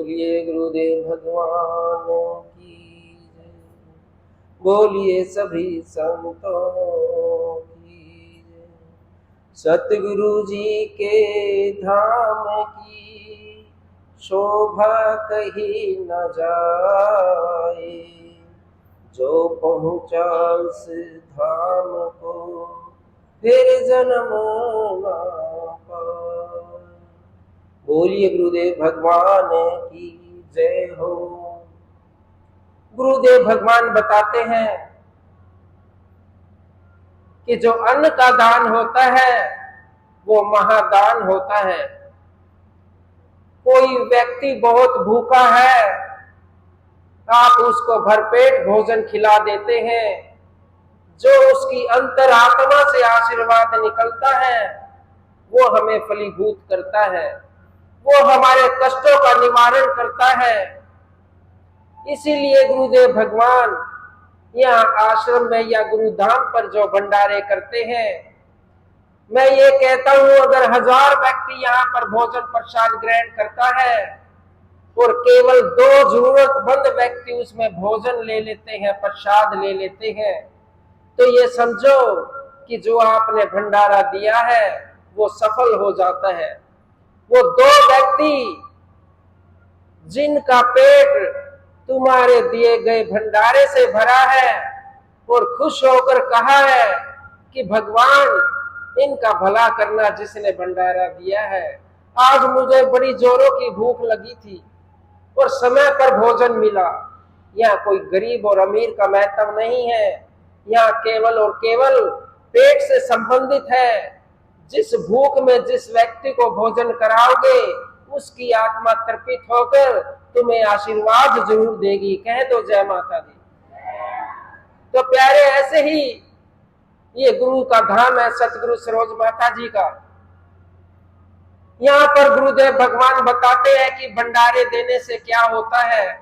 बोलिए गुरुदेव भगवान की जय। बोलिए सभी संतों की जय। सतगुरु जी के धाम की शोभा कही न जाए, जो पहुँचा उस धाम को फिर जन्म ना पाए। बोलिए गुरुदेव भगवान की जय हो। गुरुदेव भगवान बताते हैं कि जो अन्न का दान होता है वो महादान होता है। कोई व्यक्ति बहुत भूखा है, आप उसको भरपेट भोजन खिला देते हैं, जो उसकी अंतरात्मा से आशीर्वाद निकलता है वो हमें फलीभूत करता है, वो हमारे कष्टों का निवारण करता है। इसीलिए गुरुदेव भगवान यहाँ आश्रम में या गुरुधाम पर जो भंडारे करते हैं, मैं ये कहता हूं अगर 1000 व्यक्ति यहाँ पर भोजन प्रसाद ग्रहण करता है और केवल 2 जरूरतमंद व्यक्ति उसमें भोजन ले लेते हैं, प्रसाद ले लेते हैं, तो ये समझो कि जो आपने भंडारा दिया है वो सफल हो जाता है। वो 2 व्यक्ति जिनका पेट तुम्हारे दिए गए भंडारे से भरा है और खुश होकर कहा है कि भगवान इनका भला करना जिसने भंडारा दिया है। आज मुझे बड़ी जोरों की भूख लगी थी और समय पर भोजन मिला। यहाँ कोई गरीब और अमीर का महत्व नहीं है, यहाँ केवल और केवल पेट से संबंधित है। जिस भूख में जिस व्यक्ति को भोजन कराओगे उसकी आत्मा तृप्त होकर तुम्हें आशीर्वाद जरूर देगी। कह दो जय माता दी। तो प्यारे ऐसे ही ये गुरु का धाम है, सतगुरु सरोज माता जी का। यहाँ पर गुरुदेव भगवान बताते हैं कि भंडारे देने से क्या होता है,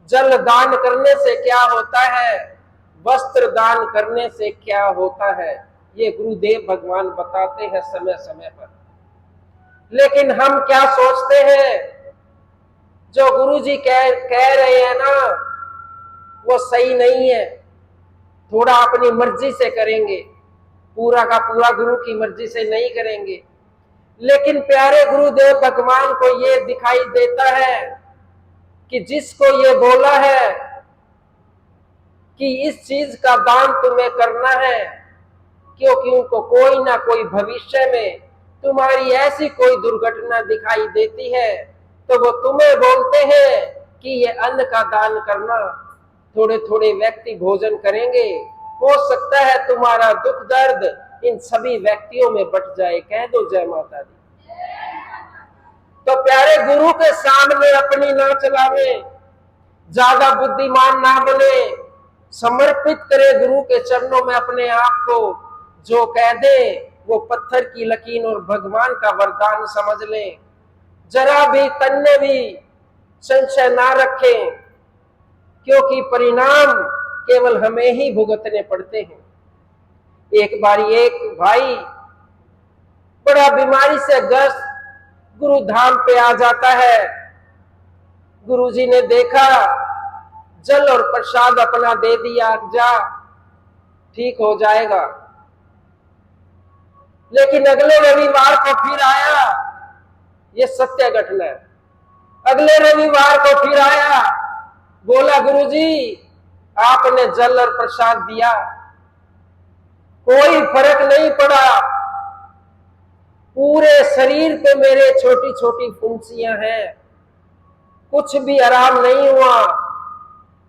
जल दान करने से क्या होता है, वस्त्र दान करने से क्या होता है। ये गुरुदेव भगवान बताते हैं समय समय पर। लेकिन हम क्या सोचते हैं, जो गुरु जी कह रहे हैं ना वो सही नहीं है, थोड़ा अपनी मर्जी से करेंगे, पूरा का पूरा गुरु की मर्जी से नहीं करेंगे। लेकिन प्यारे गुरुदेव भगवान को ये दिखाई देता है कि जिसको ये बोला है कि इस चीज का दान तुम्हें करना है, क्योंकि उनको कोई ना कोई भविष्य में तुम्हारी ऐसी कोई दुर्घटना दिखाई देती है तो वो तुम्हें बोलते हैं कि ये अन्न का दान करना। थोड़े थोड़े व्यक्ति भोजन करेंगे, हो सकता है तुम्हारा दुख दर्द इन सभी व्यक्तियों में बट जाए। कह दो जय माता दी। तो प्यारे गुरु के सामने अपनी ना चलावे, ज्यादा बुद्धिमान ना बने, समर्पित करे गुरु के चरणों में अपने आप को। जो कह दे वो पत्थर की लकीर और भगवान का वरदान समझ ले। जरा भी तन्ने भी संशय ना रखें, क्योंकि परिणाम केवल हमें ही भुगतने पड़ते हैं। एक बारी एक भाई बड़ा बीमारी से ग्रस्त गुरु धाम पे आ जाता है। गुरुजी ने देखा, जल और प्रसाद अपना दे दिया, जा ठीक हो जाएगा। लेकिन अगले रविवार को फिर आया, ये सत्य घटना है। अगले रविवार को फिर आया, बोला गुरुजी आपने जल और प्रसाद दिया, कोई फर्क नहीं पड़ा, पूरे शरीर पे मेरे छोटी छोटी फुंसियां हैं, कुछ भी आराम नहीं हुआ।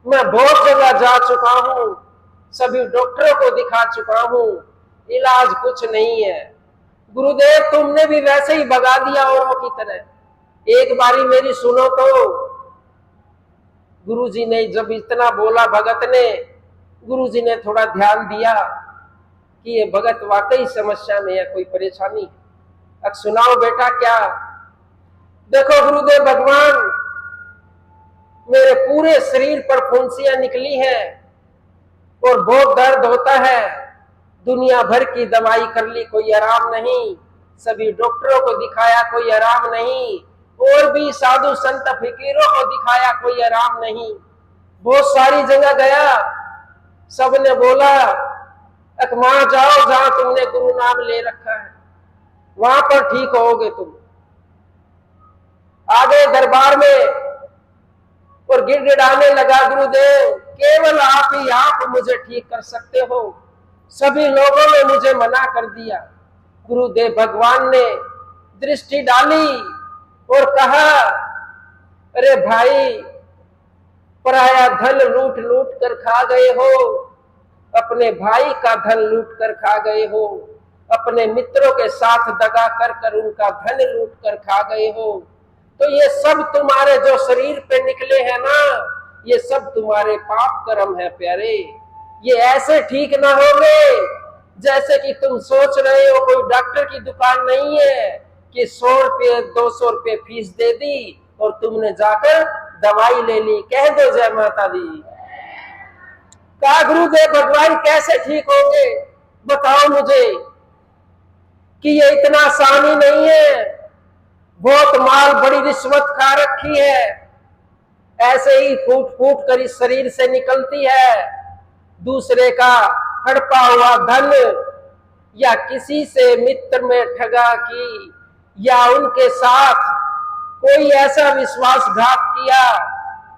मैं बहुत जगह जा चुका हूं, सभी डॉक्टरों को दिखा चुका हूं, इलाज कुछ नहीं है। गुरुदेव तुमने भी वैसे ही भगा दिया औरों की तरह, एक बारी मेरी सुनो तो। गुरुजी ने जब इतना बोला भगत ने, गुरुजी ने थोड़ा ध्यान दिया कि ये भगत वाकई समस्या में है, कोई परेशानी है। अब सुनाओ बेटा क्या। देखो गुरुदेव भगवान, मेरे पूरे शरीर पर फुंसियां निकली हैं और बहुत दर्द होता है, दुनिया भर की दवाई कर ली, कोई आराम नहीं, सभी डॉक्टरों को दिखाया, कोई आराम नहीं। और भी साधु संत फकीरों को दिखाया, कोई आराम नहीं। बहुत सारी जगह गया, सबने बोला वहां जाओ जहां तुमने गुरु नाम ले रखा है, वहां पर ठीक होगे तुम। आ गए दरबार में और गिड़गिड़ाने लगा, गुरुदेव केवल आप ही आप मुझे ठीक कर सकते हो, सभी लोगों ने मुझे मना कर दिया। गुरुदेव भगवान ने दृष्टि डाली और कहा, अरे भाई, पराया धन लूट लूट कर खा गए हो, अपने भाई का धन लूट कर खा गए हो, अपने मित्रों के साथ दगा कर कर उनका धन लूट कर खा गए हो। तो ये सब तुम्हारे जो शरीर पे निकले हैं ना, ये सब तुम्हारे पाप कर्म है प्यारे। ये ऐसे ठीक ना होंगे जैसे कि तुम सोच रहे हो। कोई डॉक्टर की दुकान नहीं है कि 100 रुपये 200 रुपये फीस दे दी और तुमने जाकर दवाई ले ली। कह दो जय माता दी। कहा, गुरुदेव भगवान कैसे ठीक होंगे, बताओ मुझे, कि ये इतना आसानी नहीं है, बहुत माल बड़ी रिश्वत खा रखी है, ऐसे ही फूट फूट कर इस शरीर से निकलती है। दूसरे का हड़पा हुआ धन या किसी से मित्र में ठगा की या उनके साथ कोई ऐसा विश्वासघात किया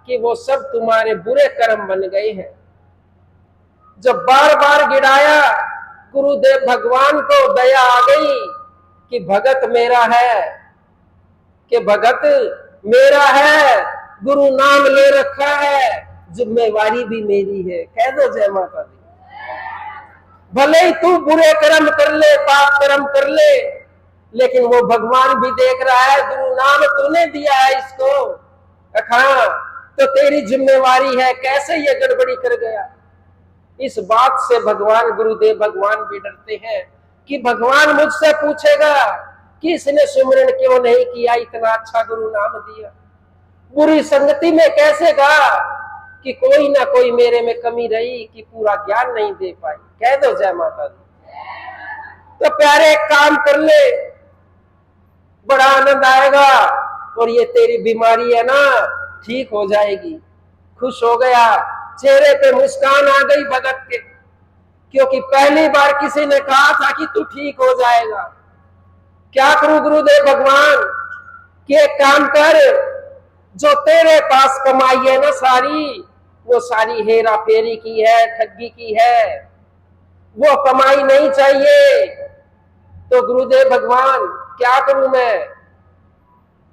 कि वो सब तुम्हारे बुरे कर्म बन गए हैं। जब बार बार गिराया, गुरुदेव भगवान को दया आ गई कि भगत मेरा है, कि भगत मेरा है, गुरु नाम ले रखा है, जिम्मेवारी भी मेरी है। कह दो जय माता दी। भले ही तू बुरे कर्म कर ले, पाप कर्म कर ले, लेकिन वो भगवान भी देख रहा है, गुरु नाम तूने दिया है इसको, हाँ, तो तेरी जिम्मेवारी है। कैसे ये गड़बड़ी कर गया, इस बात से भगवान गुरुदेव भगवान भी डरते हैं कि भगवान मुझसे पूछेगा कि इसने सुमिरन क्यों नहीं किया, इतना अच्छा गुरु नाम दिया। बुरी संगति में कैसे कहा कि कोई ना कोई मेरे में कमी रही कि पूरा ज्ञान नहीं दे पाई। कह दो जय माता दी। तो प्यारे, एक काम कर ले, बड़ा आनंद आएगा और ये तेरी बीमारी है ना, ठीक हो जाएगी। खुश हो गया, चेहरे पे मुस्कान आ गई भगत के, क्योंकि पहली बार किसी ने कहा था कि तू ठीक हो जाएगा। क्या करूं गुरुदेव भगवान, कि एक काम कर, जो तेरे पास कमाई है ना सारी, वो सारी हेरा फेरी की है, ठगी की है, वो कमाई नहीं चाहिए। तो गुरुदेव भगवान क्या करूं मैं,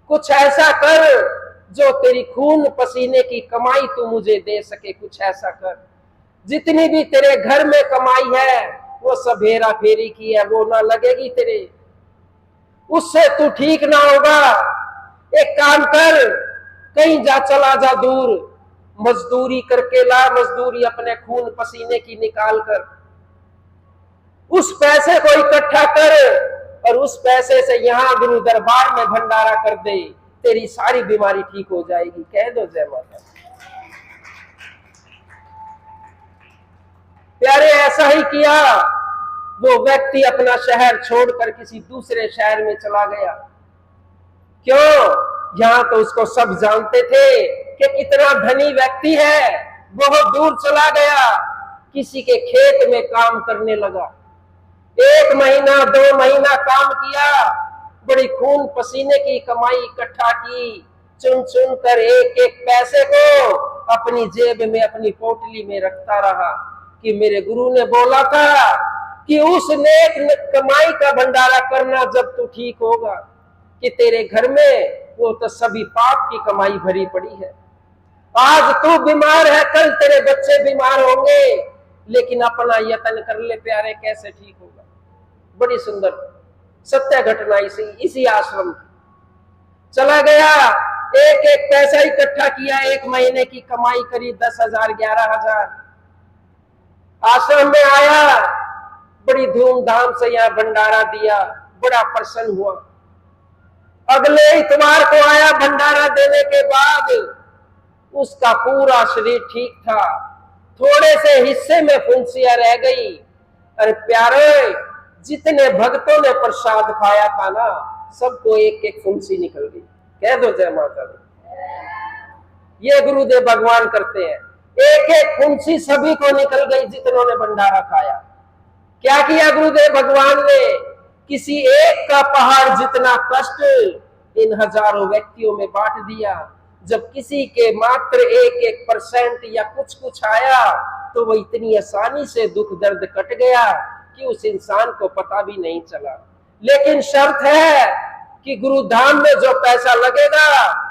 कुछ ऐसा कर जो तेरी खून पसीने की कमाई तू मुझे दे सके, कुछ ऐसा कर। जितनी भी तेरे घर में कमाई है वो सब हेरा फेरी की है, वो ना लगेगी तेरे, उससे तू ठीक ना होगा। एक काम कर, कहीं जा, चला जा दूर, मजदूरी करके ला, मजदूरी अपने खून पसीने की निकाल कर, उस पैसे को इकट्ठा कर और उस पैसे से यहां गुरु दरबार में भंडारा कर दे, तेरी सारी बीमारी ठीक हो जाएगी। कह दो जय माता। प्यारे, ऐसा ही किया। वो व्यक्ति अपना शहर छोड़कर किसी दूसरे शहर में चला गया। क्यों? यहां तो उसको सब जानते थे कि कितना धनी व्यक्ति है। बहुत दूर चला गया, किसी के खेत में काम करने लगा। 1 महीना 2 महीना काम किया, बड़ी खून पसीने की कमाई इकट्ठा की, चुन चुन कर एक एक पैसे को अपनी जेब में, अपनी पोटली में रखता रहा कि मेरे गुरु ने बोला था कि उस नेक कमाई का भंडारा करना जब तू ठीक होगा, कि तेरे घर में वो तो सभी पाप की कमाई भरी पड़ी है। आज तू बीमार है, कल तेरे बच्चे बीमार होंगे, लेकिन अपना यत्न कर ले प्यारे, कैसे ठीक होगा। बड़ी सुंदर सत्य घटना इसी आश्रम की। चला गया, एक एक पैसा इकट्ठा किया, 1 महीने की कमाई करी, 10,000 11,000। आश्रम में आया, बड़ी धूमधाम से यहाँ भंडारा दिया, बड़ा प्रसन्न हुआ। अगले इतवार को आया, भंडारा देने के बाद उसका पूरा शरीर ठीक था, थोड़े से हिस्से में फुंसियां रह गई। अरे प्यारे, जितने भक्तों ने प्रसाद खाया था ना, सबको एक एक फुंसी निकल गई। कह दो जय माता दी। ये गुरुदेव भगवान करते हैं। एक एक फुंसी सभी को निकल गई जितनों ने भंडारा खाया। क्या किया गुरुदेव भगवान ने? किसी एक का पहाड़ जितना कष्ट इन हजारों व्यक्तियों में बांट दिया। जब किसी के मात्र 1% या कुछ आया तो वो इतनी आसानी से दुख दर्द कट गया कि उस इंसान को पता भी नहीं चला। लेकिन शर्त है कि गुरुधाम में जो पैसा लगेगा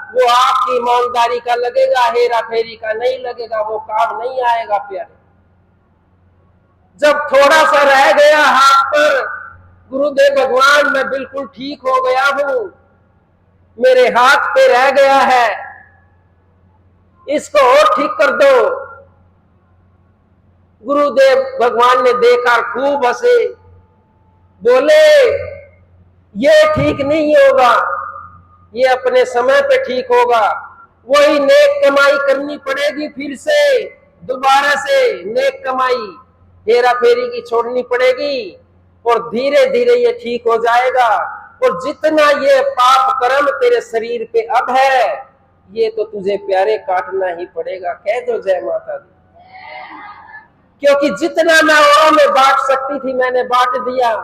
वो आपकी ईमानदारी का लगेगा, हेरा फेरी का नहीं लगेगा, वो काम नहीं आएगा प्यारे। जब थोड़ा सा रह गया हाथ पर, गुरुदेव भगवान मैं बिल्कुल ठीक हो गया हूं, मेरे हाथ पे रह गया है, इसको और ठीक कर दो। गुरुदेव भगवान ने देखा, खूब हंसे, बोले ये ठीक नहीं होगा, ये अपने समय पे ठीक होगा। वही नेक कमाई करनी पड़ेगी, फिर से दोबारा से नेक कमाई हेरा फेरी की छोड़नी पड़ेगी और धीरे धीरे ये ठीक हो जाएगा। और जितना ये पाप कर्म तेरे शरीर पे अब है, ये तो तुझे प्यारे काटना ही पड़ेगा। कह दो जय माता दी। क्योंकि जितना मैं औरों में बांट सकती थी मैंने बांट दिया,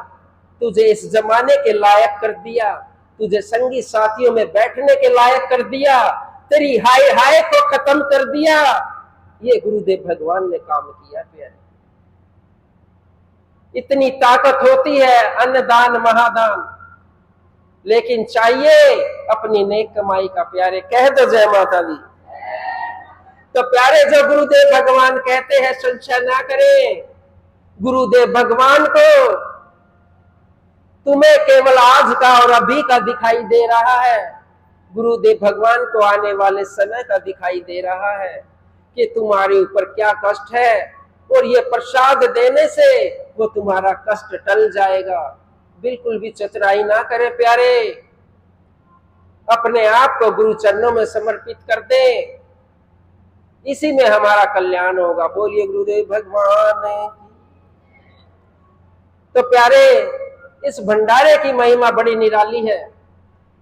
तुझे इस जमाने के लायक कर दिया, तुझे संगी साथियों में बैठने के लायक कर दिया, तेरी हाय हाय को खत्म कर दिया। ये गुरुदेव भगवान ने काम किया प्यारे। इतनी ताकत होती है अन्नदान महादान, लेकिन चाहिए अपनी नेक कमाई का प्यारे। कह दो जय माता दी। तो प्यारे जो गुरुदेव भगवान कहते हैं संशय ना करें। गुरुदेव भगवान को तुम्हें केवल आज का और अभी का दिखाई दे रहा है, गुरुदेव भगवान को आने वाले समय का दिखाई दे रहा है कि तुम्हारे ऊपर क्या कष्ट है, और ये प्रसाद देने से वो तुम्हारा कष्ट टल जाएगा। बिल्कुल भी चतुराई ना करे प्यारे, अपने आप को गुरु चरणों में समर्पित कर दे, इसी में हमारा कल्याण होगा। बोलिए गुरुदेव भगवान। तो प्यारे इस भंडारे की महिमा बड़ी निराली है।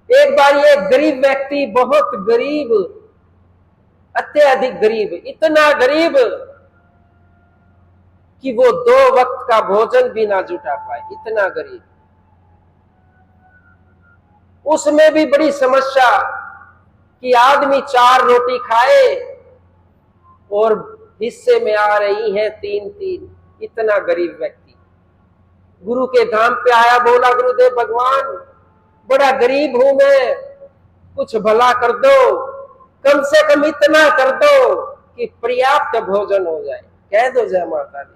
एक बार ये गरीब व्यक्ति, बहुत गरीब, अत्यधिक गरीब, इतना गरीब कि वो 2 वक्त का भोजन भी ना जुटा पाए, इतना गरीब। उसमें भी बड़ी समस्या कि आदमी 4 रोटी खाए और हिस्से में आ रही है 3-3, इतना गरीब व्यक्ति गुरु के धाम पे आया, बोला गुरुदेव भगवान बड़ा गरीब हूं मैं, कुछ भला कर दो, कम से कम इतना कर दो कि पर्याप्त भोजन हो जाए। कह दो जय माता दी।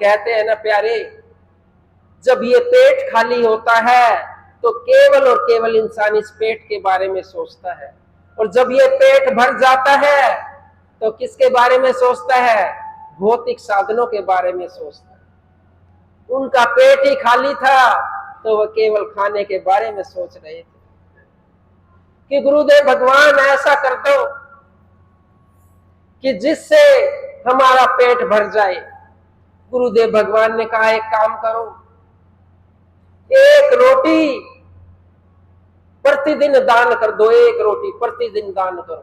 कहते हैं ना प्यारे, जब ये पेट खाली होता है तो केवल और केवल इंसान इस पेट के बारे में सोचता है, और जब ये पेट भर जाता है तो किसके बारे में सोचता है? भौतिक साधनों के बारे में सोचता है। उनका पेट ही खाली था तो वह केवल खाने के बारे में सोच रहे थे कि गुरुदेव भगवान ऐसा कर दो कि जिससे हमारा पेट भर जाए। गुरुदेव भगवान ने कहा एक काम करो, 1 रोटी प्रतिदिन दान कर दो, 1 रोटी प्रतिदिन दान करो।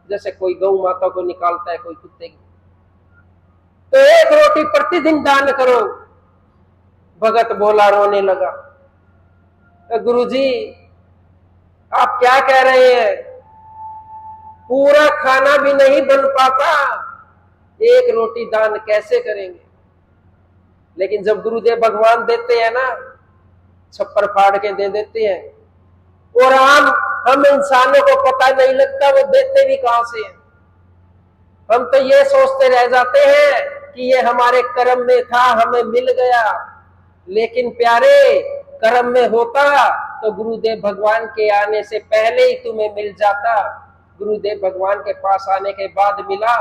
जैसे कोई गौ माता को निकालता है कोई कुत्ते की, तो 1 रोटी प्रतिदिन दान करो। भगत बोला, रोने लगा, तो गुरुजी आप क्या कह रहे हैं? पूरा खाना भी नहीं बन पाता, 1 रोटी दान कैसे करेंगे? लेकिन जब गुरुदेव भगवान देते हैं ना, छप्पर फाड़ के दे देते हैं, और हम इंसानों को पता नहीं लगता वो देते भी कहां से हैं। हम तो ये सोचते रह जाते हैं कि ये हमारे कर्म में था, हमें मिल गया। लेकिन प्यारे, कर्म में होता तो गुरुदेव भगवान के आने से पहले ही तुम्हें मिल जाता। गुरुदेव भगवान के पास आने के बाद मिला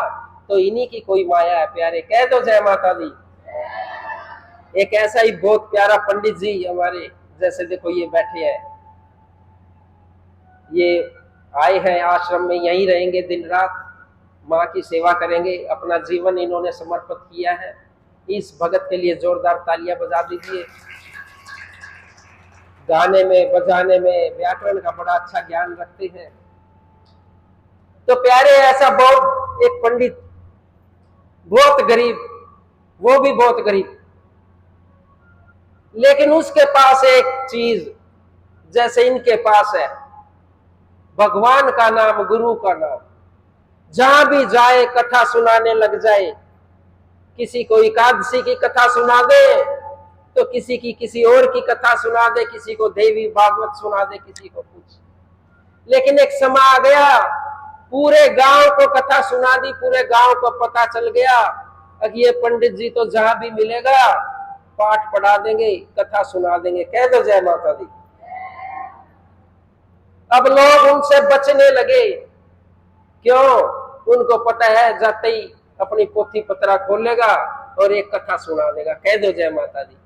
तो इन्हीं की कोई माया है प्यारे। कह दो जय माता दी। एक ऐसा ही बहुत प्यारा पंडित जी हमारे जैसे, देखो ये बैठे हैं, ये आए हैं आश्रम में, यहीं रहेंगे दिन रात, माँ की सेवा करेंगे, अपना जीवन इन्होंने समर्पित किया है। इस भगत के लिए जोरदार तालियां बजा दीजिए। गाने में बजाने में व्याकरण का बड़ा अच्छा ज्ञान रखते हैं। तो प्यारे ऐसा बहुत एक पंडित, बहुत गरीब, वो भी बहुत गरीब, लेकिन उसके पास एक चीज जैसे इनके पास है, भगवान का नाम, गुरु का नाम। जहां भी जाए कथा सुनाने लग जाए। किसी को एकादशी की कथा सुना दे तो किसी की किसी और की कथा सुना दे, किसी को देवी भागवत सुना दे, किसी को कुछ। लेकिन एक समय आ गया, पूरे गांव को कथा सुना दी, पूरे गांव को पता चल गया कि ये पंडित जी तो जहां भी मिलेगा पाठ पढ़ा देंगे, कथा सुना देंगे। कह दो जय माता दी। अब लोग उनसे बचने लगे। क्यों? उनको पता है जाते ही अपनी पोथी पत्रा खोलेगा और एक कथा सुना देगा। कह दो जय माता दी।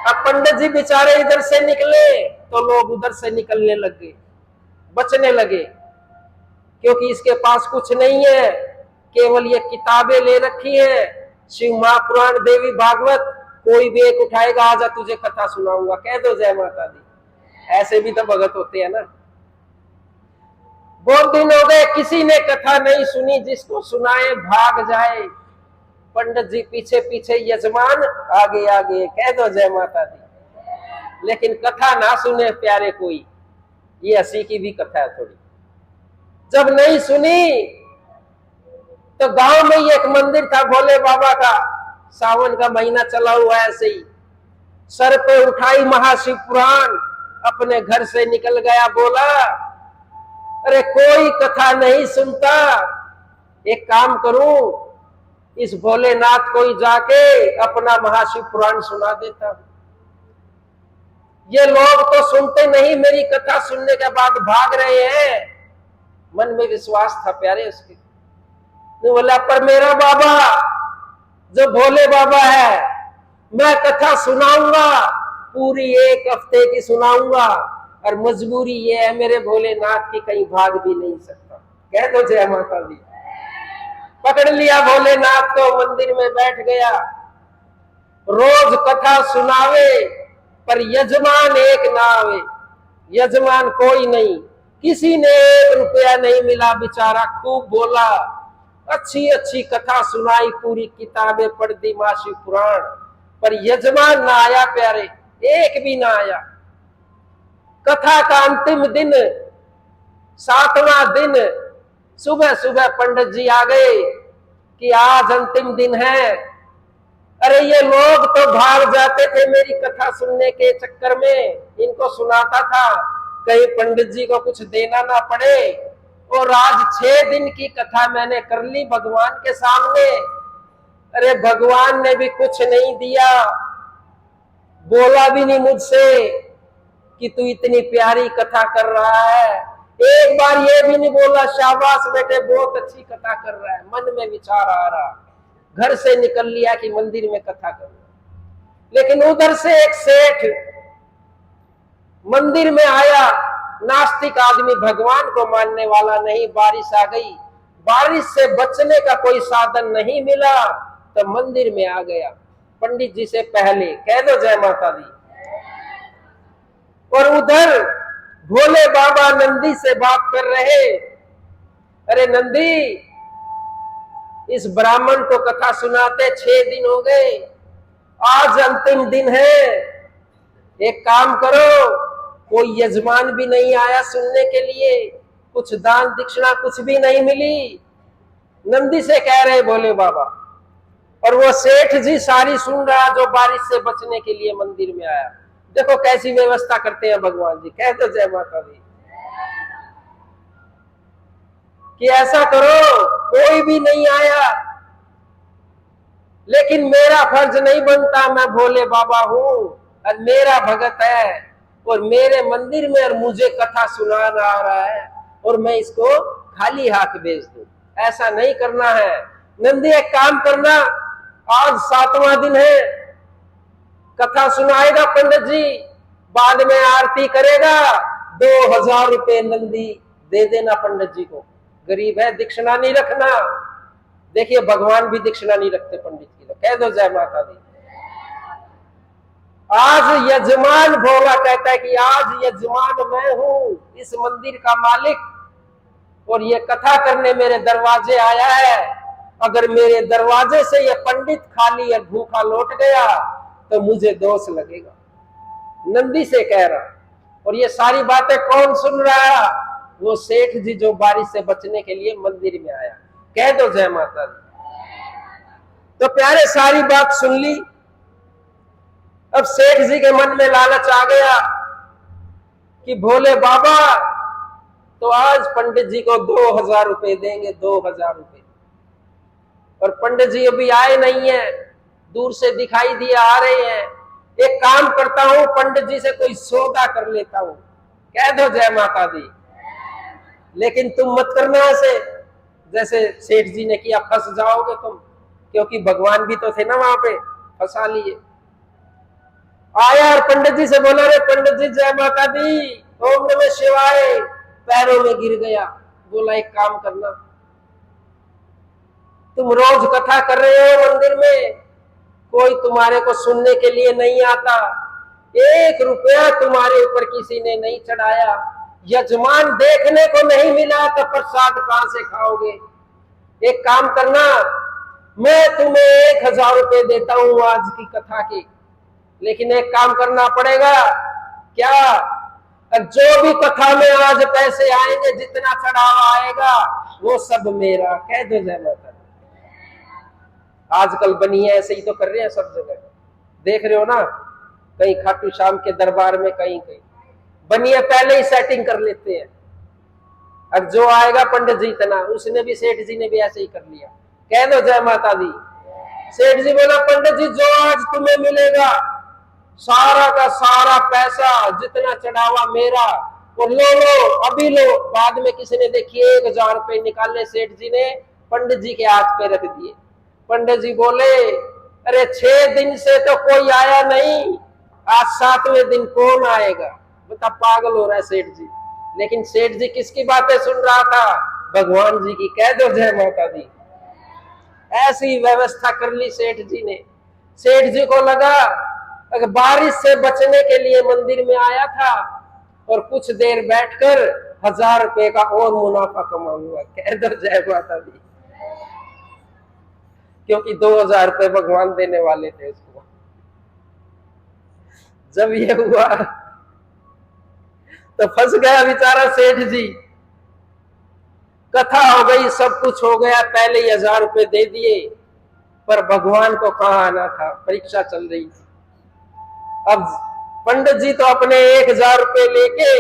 अब पंडित जी बेचारे इधर से निकले तो लोग उधर से निकलने लगे, बचने लगे, क्योंकि इसके पास कुछ नहीं है, केवल ये किताबें ले रखी है, शिव महापुराण, देवी भागवत। कोई भी एक उठाएगा, आजा तुझे कथा सुनाऊंगा। कह दो जय माता दी। ऐसे भी तो भगत होते हैं ना। बहुत दिन हो गए किसी ने कथा नहीं सुनी, जिसको सुनाए भाग जाए। पंडित जी पीछे पीछे, यजमान आगे आगे। कह दो जय माता दी। लेकिन कथा ना सुने प्यारे कोई। ये हंसी की भी कथा है थोड़ी। जब नहीं सुनी तो गांव में ही एक मंदिर था भोले बाबा का। सावन का महीना चला हुआ ऐसे ही, सर पे उठाई महाशिव पुराण, अपने घर से निकल गया। बोला, अरे कोई कथा नहीं सुनता, एक काम करूं, इस भोलेनाथ को ही जाके अपना महाशिव पुराण सुना देता। ये लोग तो सुनते नहीं, मेरी कथा सुनने के बाद भाग रहे हैं। मन में विश्वास था प्यारे उसके। बोला, पर मेरा बाबा जो भोले बाबा है, मैं कथा सुनाऊंगा, पूरी एक हफ्ते की सुनाऊंगा, और मजबूरी ये है मेरे भोलेनाथ की, कहीं भाग भी नहीं सकता। कह दो जय माता दी। पकड़ लिया भोलेनाथ को, मंदिर में बैठ गया। रोज कथा सुनावे, पर यजमान एक ना आवे। यजमान कोई नहीं, किसी ने 1 रुपया नहीं मिला। बेचारा खूब बोला, अच्छी अच्छी कथा सुनाई, पूरी किताबें पढ़ दी महाशिव पुराण, पर यजमान ना आया प्यारे, एक भी ना आया। कथा का अंतिम दिन, 7वां दिन, सुबह सुबह पंडित जी आ गए कि आज अंतिम दिन है। अरे ये लोग तो भाग जाते थे मेरी कथा सुनने के चक्कर में, इनको सुनाता था कहीं पंडित जी को कुछ देना ना पड़े। और आज 6 दिन की कथा मैंने कर ली भगवान के सामने। अरे भगवान ने भी कुछ नहीं दिया, बोला भी नहीं मुझसे कि तू इतनी प्यारी कथा कर रहा है। एक बार ये भी नहीं बोला, शाबाश बेटे बहुत अच्छी कथा कर रहा है। मन में विचार आ रहा, घर से निकल लिया कि मंदिर में कथा करूं। लेकिन उधर से एक सेठ मंदिर में आया, नास्तिक आदमी, भगवान को मानने वाला नहीं। बारिश आ गई, बारिश से बचने का कोई साधन नहीं मिला, तो मंदिर में आ गया पंडित जी से पहले। कह दो जय माता दी। और उधर भोले बाबा नंदी से बात कर रहे। अरे नंदी, इस ब्राह्मण को कथा सुनाते 6 दिन हो गए, आज अंतिम दिन है, एक काम करो, कोई यजमान भी नहीं आया सुनने के लिए, कुछ दान दक्षिणा कुछ भी नहीं मिली। नंदी से कह रहे भोले बाबा। और वो सेठ जी सारी सुन रहा, जो बारिश से बचने के लिए मंदिर में आया। देखो कैसी व्यवस्था करते हैं भगवान जी। कह दो जय माता दी। कि ऐसा करो, कोई भी नहीं आया, लेकिन मेरा फर्ज नहीं बनता, मैं भोले बाबा हूं और मेरा भगत है, और मेरे मंदिर में और मुझे कथा सुनाना आ रहा है, और मैं इसको खाली हाथ भेज दूं। ऐसा नहीं करना है। नंदी एक काम करना, आज 7वां दिन है, कथा सुनाएगा पंडित जी, बाद में आरती करेगा, 2000 रुपए नंदी दे देना पंडित जी को। गरीब है, दक्षिणा नहीं रखना। देखिए भगवान भी दक्षिणा नहीं रखते पंडित की। कह दो जय माता दी। आज यजमान भोला कहता है कि आज यजमान मैं हूं, इस मंदिर का मालिक, और ये कथा करने मेरे दरवाजे आया है। अगर मेरे दरवाजे से ये पंडित खाली और भूखा लौट गया तो मुझे दोष लगेगा। नंदी से कह रहा। और ये सारी बातें कौन सुन रहा? वो सेठ जी जो बारिश से बचने के लिए मंदिर में आया। कह दो जय माता दी। तो प्यारे सारी बात सुन ली। अब सेठ जी के मन में लालच आ गया कि भोले बाबा तो आज पंडित जी को 2000 रुपए देंगे, 2000 रुपए। और पंडित जी अभी आए नहीं है, दूर से दिखाई दिए आ रहे हैं। एक काम करता हूं, पंडित जी से कोई सौदा कर लेता हूं। कह दो जय माता दी। लेकिन तुम मत करना ऐसे जैसे सेठ जी ने किया, फंस जाओगे तुम, क्योंकि भगवान भी तो थे ना वहां पे, फंसा लिए। आया और पंडित जी से बोला, रे पंडित जी जय माता दी, ओम नमः शिवाय। पैरों में गिर गया। बोला एक काम करना, तुम रोज कथा कर रहे हो मंदिर में, कोई तुम्हारे को सुनने के लिए नहीं आता, 1 रुपया तुम्हारे ऊपर किसी ने नहीं चढ़ाया, यजमान देखने को नहीं मिला तो प्रसाद कहां से खाओगे? एक काम करना, मैं तुम्हें 1000 रुपए देता हूं आज की कथा की, लेकिन एक काम करना पड़ेगा। क्या? जो भी कथा में आज पैसे आएंगे, जितना चढ़ावा आएगा वो सब मेरा। कह दो जय माता। आजकल बनिए ऐसे ही तो कर रहे हैं सब जगह, देख रहे हो ना, कहीं खाटू श्याम के दरबार में, कहीं कहीं बनिए पहले ही सेटिंग कर लेते हैं। अब जो आएगा पंडित जी इतना, उसने भी, सेठ जी ने भी ऐसे ही कर लिया। कह दो जय माता दी। सेठ जी बोला, पंडित जी जो आज तुम्हें मिलेगा सारा का सारा पैसा, जितना चढ़ावा मेरा, और लो अभी लो। बाद में किसी ने देखिए 1000 रुपए निकाले, सेठ जी ने पंडित जी के हाथ पे रख दिए। पंडित जी बोले, अरे 6 दिन से तो कोई आया नहीं, आज 7वें दिन कौन आएगा? बता, पागल हो रहा है सेठ जी। लेकिन सेठ जी किसकी बातें सुन रहा था? भगवान जी की। कह दो जय माता दी। ऐसी व्यवस्था कर ली सेठ जी ने। सेठ जी को लगा अगर बारिश से बचने के लिए मंदिर में आया था और कुछ देर बैठकर 1000 रुपए का और मुनाफा कमाऊंगा। कह दो जय माता दी। क्योंकि 2000 रुपए भगवान देने वाले थे उसको। जब ये हुआ तो फंस गया बेचारा सेठ जी। कथा हो गई, सब कुछ हो गया, पहले ही 1000 रुपए दे दिए, पर भगवान को कहां आना था, परीक्षा चल रही थी। अब पंडित जी तो अपने 1000 रुपए लेके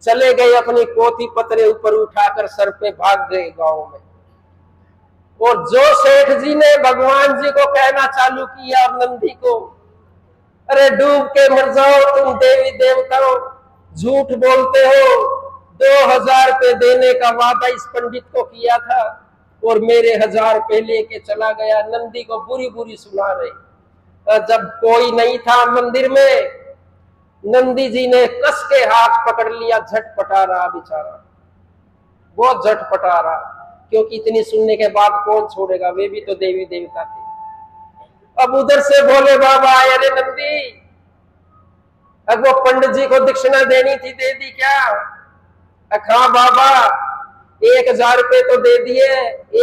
चले गए, अपनी पोथी पत्रे ऊपर उठाकर सर पे भाग गए गांव में। और जो सेठ जी ने भगवान जी को कहना चालू किया नंदी को, अरे डूब के मर जाओ तुम देवी देवताओं, झूठ बोलते हो, 2000 रुपए देने का वादा इस पंडित को किया था और मेरे 1000 रुपए लेके चला गया। नंदी को बुरी बुरी सुना रहे। जब कोई नहीं था मंदिर में, नंदी जी ने कस के हाथ पकड़ लिया, झटपटा रहा बेचारा, बहुत झटपटा रहा, क्योंकि इतनी सुनने के बाद कौन छोड़ेगा, वे भी तो देवी देवता थे। अब उधर से भोले बाबा आए, अरे नंदी, अब वो पंडित जी को दक्षिणा देनी थी, दे दी क्या? हाँ बाबा, 1000 रुपए तो दे दिए,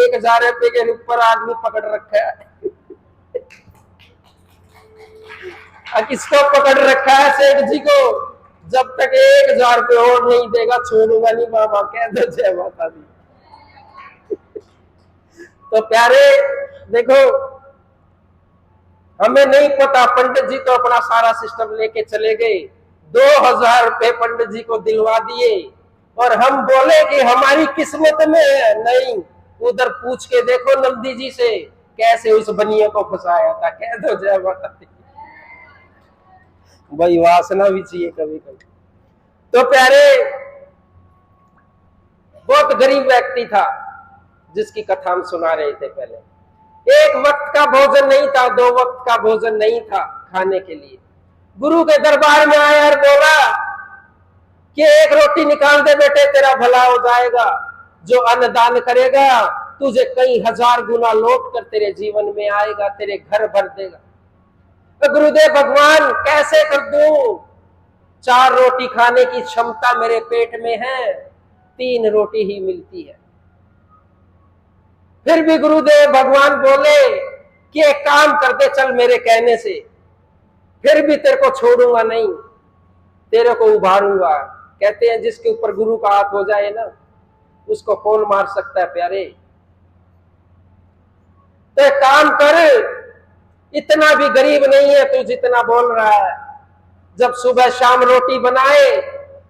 1000 रुपए के ऊपर आदमी पकड़ रखा है। किसको पकड़ रखा है? सेठ जी को। जब तक 1000 रुपए और नहीं देगा छोड़ूंगा नहीं बाबा। कह दो जय माता दी। तो प्यारे देखो, हमें नहीं पता, पंडित जी तो अपना सारा सिस्टम लेके चले गए, 2000 रुपए पंडित जी को दिलवा दिए, और हम बोले कि हमारी किस्मत में है। नहीं, उधर पूछ के देखो नंदी जी से कैसे उस बनिया को फंसाया था। कह दो जय माता दी। भाई वासना भी चाहिए कभी कभी। तो प्यारे, बहुत गरीब व्यक्ति था जिसकी कथा हम सुना रहे थे पहले। एक वक्त का भोजन नहीं था, 2 वक्त का भोजन नहीं था खाने के लिए। गुरु के दरबार में आया और बोला कि 1 रोटी निकाल दे बेटे, तेरा भला हो जाएगा। जो अन्नदान करेगा तुझे कई 1000 गुना लौट कर तेरे जीवन में आएगा, तेरे घर भर देगा। तो गुरुदेव भगवान कैसे कर दूं, 4 रोटी खाने की क्षमता मेरे पेट में है, 3 रोटी ही मिलती है। फिर भी गुरुदेव भगवान बोले कि एक काम कर दे, चल मेरे कहने से, फिर भी तेरे को छोड़ूंगा नहीं, तेरे को उभारूंगा। कहते हैं जिसके ऊपर गुरु का हाथ हो जाए ना, उसको कौन मार सकता है प्यारे। तो एक काम कर, इतना भी गरीब नहीं है तू जितना बोल रहा है। जब सुबह शाम रोटी बनाए,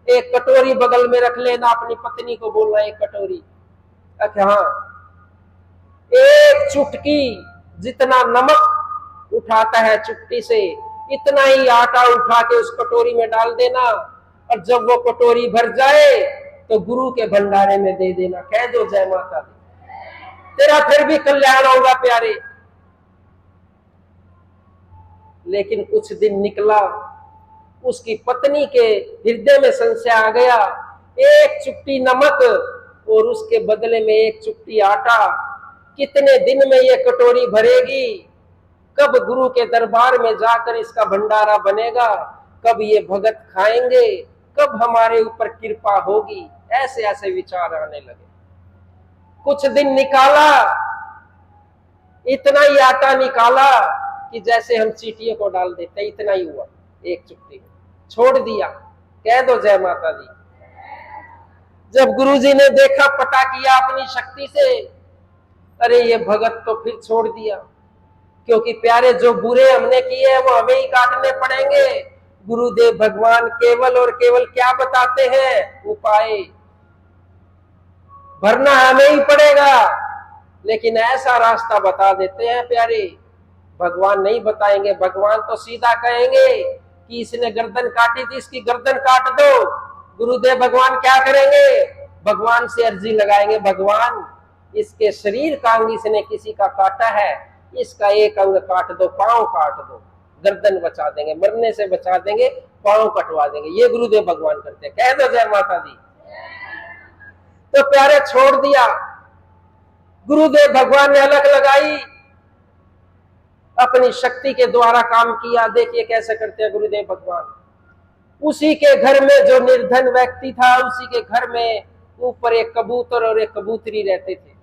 एक कटोरी बगल में रख लेना, अपनी पत्नी को बोलना एक कटोरी। अच्छा हाँ, एक चुटकी जितना नमक उठाता है चुटकी से, इतना ही आटा उठा के उस कटोरी में डाल देना, और जब वो कटोरी भर जाए तो गुरु के भंडारे में दे देना। कह दो जय माता दी, तेरा फिर भी कल्याण होगा प्यारे। लेकिन कुछ दिन निकला, उसकी पत्नी के हृदय में संशय आ गया। एक चुटकी नमक और उसके बदले में एक चुटकी आटा, कितने दिन में ये कटोरी भरेगी? कब गुरु के दरबार में जाकर इसका भंडारा बनेगा? कब ये भगत खाएंगे? कब हमारे ऊपर कृपा होगी? ऐसे ऐसे विचार आने लगे। कुछ दिन निकाला, इतना ही आटा निकाला कि जैसे हम चीटियों को डाल देते, इतना ही हुआ, एक चुटकी छोड़ दिया। कह दो जय माता दी। जब गुरुजी ने देखा, पता किया अपनी शक्ति से, अरे ये भगत तो फिर छोड़ दिया। क्योंकि प्यारे जो बुरे हमने किए हैं वो हमें ही काटने पड़ेंगे। गुरुदेव भगवान केवल और केवल क्या बताते हैं? उपाय। भरना हमें ही पड़ेगा, लेकिन ऐसा रास्ता बता देते हैं प्यारे, भगवान नहीं बताएंगे। भगवान तो सीधा कहेंगे कि इसने गर्दन काटी थी, इसकी गर्दन काट दो। गुरुदेव भगवान क्या करेंगे? भगवान से अर्जी लगाएंगे, भगवान इसके शरीर का अंग इसने किसी का काटा है, इसका एक अंग काट दो, पांव काट दो, गर्दन बचा देंगे, मरने से बचा देंगे, पांव कटवा देंगे। ये गुरुदेव भगवान करते हैं। कह दो जय माता दी। तो प्यारे छोड़ दिया। गुरुदेव भगवान ने अलग लगाई, अपनी शक्ति के द्वारा काम किया। देखिए कैसे करते हैं गुरुदेव भगवान। उसी के घर में जो निर्धन व्यक्ति था, उसी के घर में ऊपर एक कबूतर और एक कबूतरी रहते थे।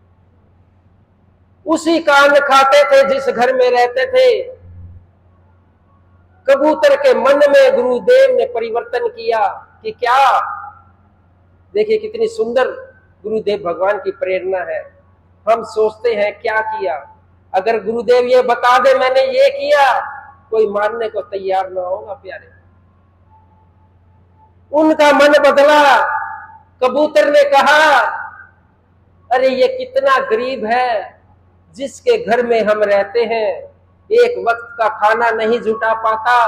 उसी का अन्न खाते थे जिस घर में रहते थे। कबूतर के मन में गुरुदेव ने परिवर्तन किया कि क्या, देखिए कितनी सुंदर गुरुदेव भगवान की प्रेरणा है। हम सोचते हैं क्या किया, अगर गुरुदेव ये बता दे मैंने ये किया, कोई मानने को तैयार ना होगा प्यारे। उनका मन बदला। कबूतर ने कहा, अरे ये कितना गरीब है जिसके घर में हम रहते हैं, एक वक्त का खाना नहीं जुटा पाता,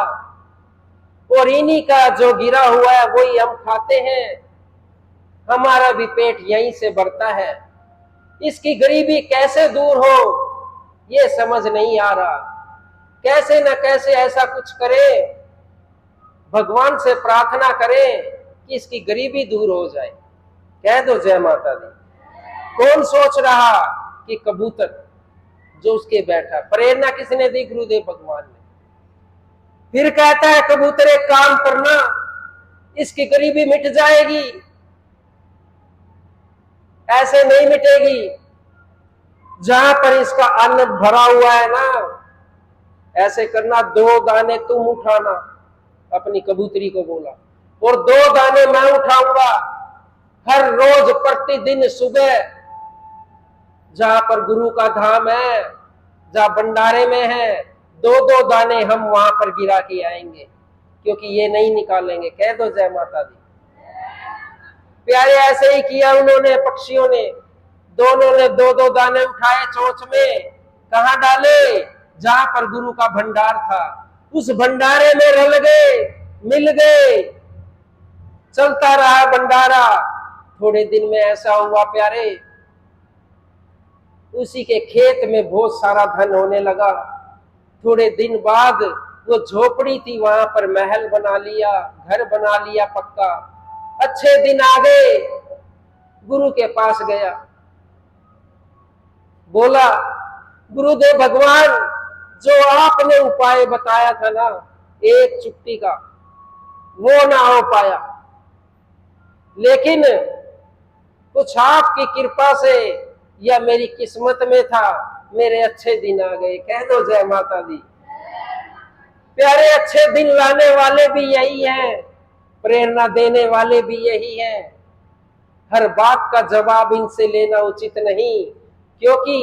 और इन्हीं का जो गिरा हुआ है वही हम खाते हैं, हमारा भी पेट यहीं से भरता है। इसकी गरीबी कैसे दूर हो ये समझ नहीं आ रहा। कैसे न कैसे ऐसा कुछ करे, भगवान से प्रार्थना करें कि इसकी गरीबी दूर हो जाए। कह दो जय माता दी। कौन सोच रहा कि कबूतर जो उसके बैठा, प्रेरणा किसने दी? गुरुदेव भगवान ने। फिर कहता है कबूतर एक काम करना, इसकी गरीबी मिट जाएगी। ऐसे नहीं मिटेगी, जहां पर इसका अन्न भरा हुआ है ना, ऐसे करना 2 दाने तुम उठाना, अपनी कबूतरी को बोला, और 2 दाने मैं उठाऊंगा। हर रोज प्रतिदिन सुबह जहां पर गुरु का धाम है, जहां भंडारे में है, 2-2 दाने हम वहां पर गिरा के आएंगे, क्योंकि ये नहीं निकालेंगे। कह दो जय माता दी। प्यारे ऐसे ही किया उन्होंने, पक्षियों ने, दोनों ने 2-2 दाने उठाए, चोंच में कहां डाले? जहां पर गुरु का भंडार था। उस भंडारे में रल गए, मिल गए, चलता रहा भंडारा। थोड़े दिन में ऐसा हुआ प्यारे, उसी के खेत में बहुत सारा धन होने लगा। थोड़े दिन बाद वो झोपड़ी थी, वहां पर महल बना लिया, घर बना लिया पक्का। अच्छे दिन आ गए, गुरु के पास गया, बोला गुरुदेव भगवान जो आपने उपाय बताया था ना एक चुटकी का, वो ना हो पाया, लेकिन कुछ आपकी कृपा से या मेरी किस्मत में था, मेरे अच्छे दिन आ गए। कह दो जय माता दी। प्यारे, अच्छे दिन लाने वाले भी यही हैं, प्रेरणा देने वाले भी यही हैं। हर बात का जवाब इनसे लेना उचित नहीं, क्योंकि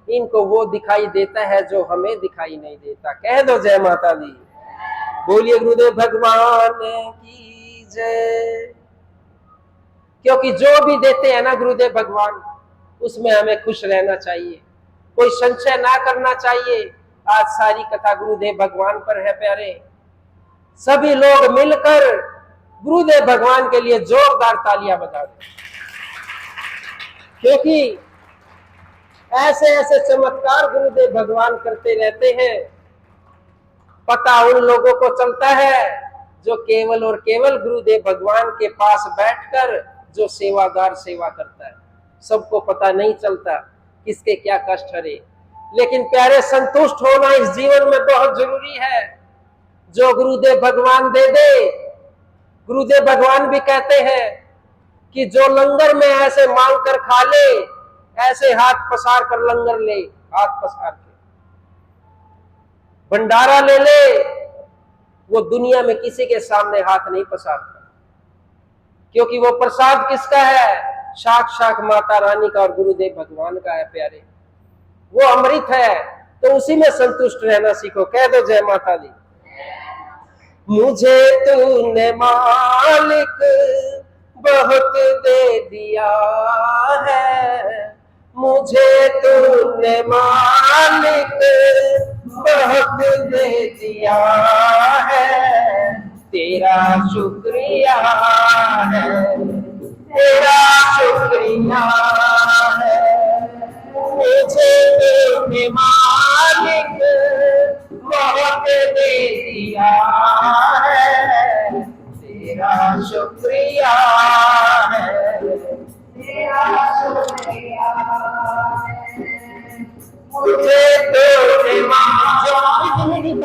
इनको वो दिखाई देता है जो हमें दिखाई नहीं देता। कह दो जय माता दी। बोलिए गुरुदेव भगवान की जय। क्योंकि जो भी देते हैं ना गुरुदेव भगवान, उसमें हमें खुश रहना चाहिए, कोई संशय ना करना चाहिए। आज सारी कथा गुरुदेव भगवान पर है प्यारे। सभी लोग मिलकर गुरुदेव भगवान के लिए जोरदार तालियां बजा दें, क्योंकि ऐसे ऐसे चमत्कार गुरुदेव भगवान करते रहते हैं। पता उन लोगों को चलता है जो केवल और केवल गुरुदेव भगवान के पास बैठकर जो सेवादार सेवा करता है। सबको पता नहीं चलता किसके क्या कष्ट हरे, लेकिन प्यारे, संतुष्ट होना इस जीवन में बहुत जरूरी है। जो गुरुदेव भगवान दे दे, गुरुदेव भगवान भी कहते हैं कि जो लंगर में ऐसे मांग कर खा ले, ऐसे हाथ पसार कर लंगर ले, हाथ पसार के भंडारा ले ले, वो दुनिया में किसी के सामने हाथ नहीं पसारता, क्योंकि वो प्रसाद किसका है? साक्षात माता रानी का और गुरुदेव भगवान का है प्यारे। वो अमृत है, तो उसी में संतुष्ट रहना सीखो। कह दो जय माता दी। मुझे तूने मालिक बहुत दे दिया है, मुझे तूने मालिक बहुत दे दिया है, तेरा शुक्रिया है, तेरा शुक्रिया है। मुझे तूने मालिक बहुत दे दिया है, तेरा शुक्रिया है, तेरा शुक्रिया है। मुझे तूने मालिक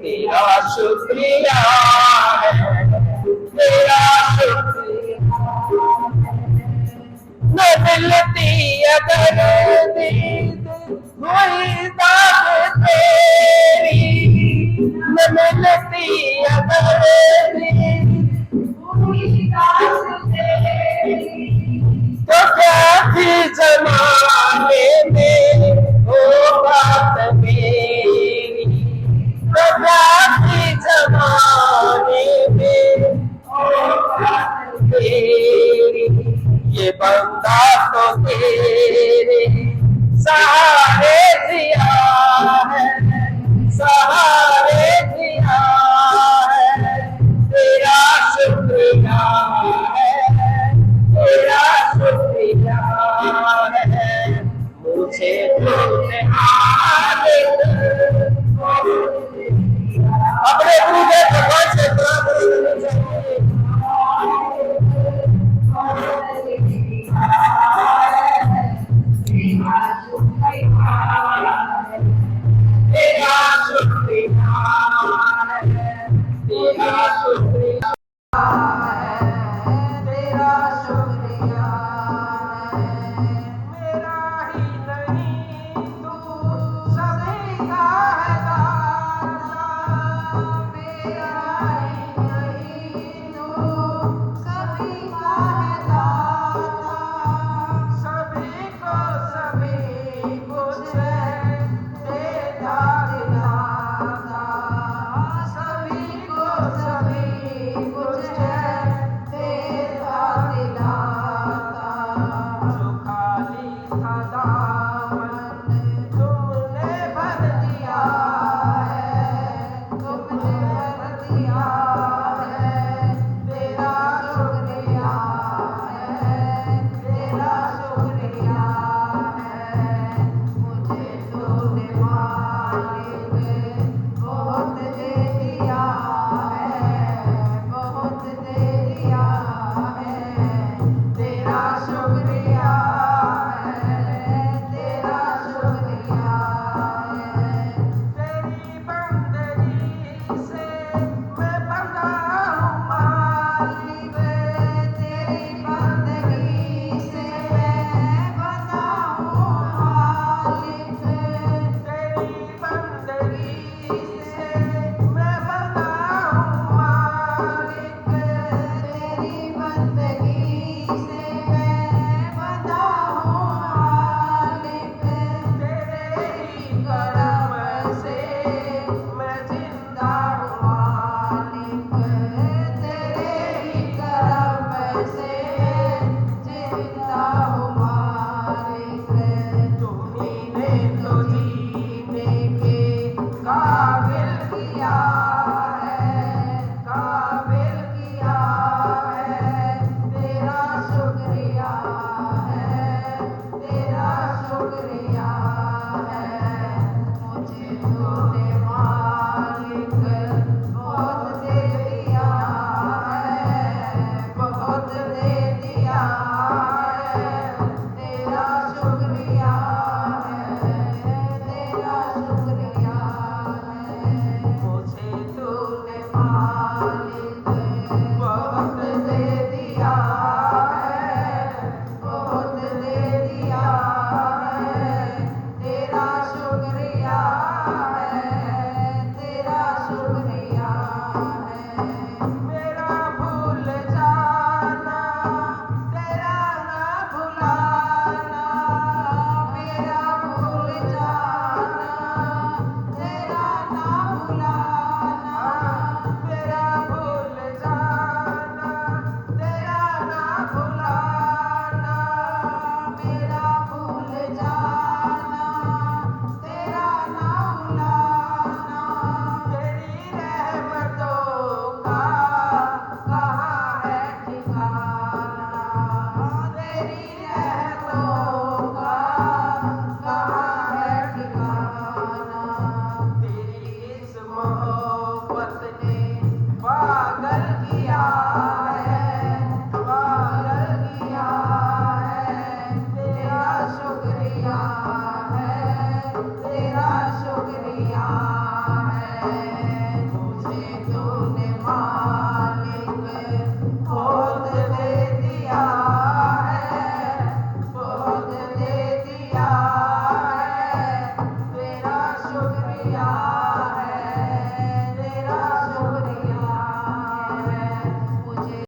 तेरा शुक्रिया है, तेरा शुक्रिया। न मिलती अगर दीद हुई दाद तेरी, न मिलती अगर दीद हुई दाद तेरी, तो क्या थी जमाने में वो बात मेरी, तो क्या थी जमाने में वो बात मेरी। ये बंदा तो तेरे सहारे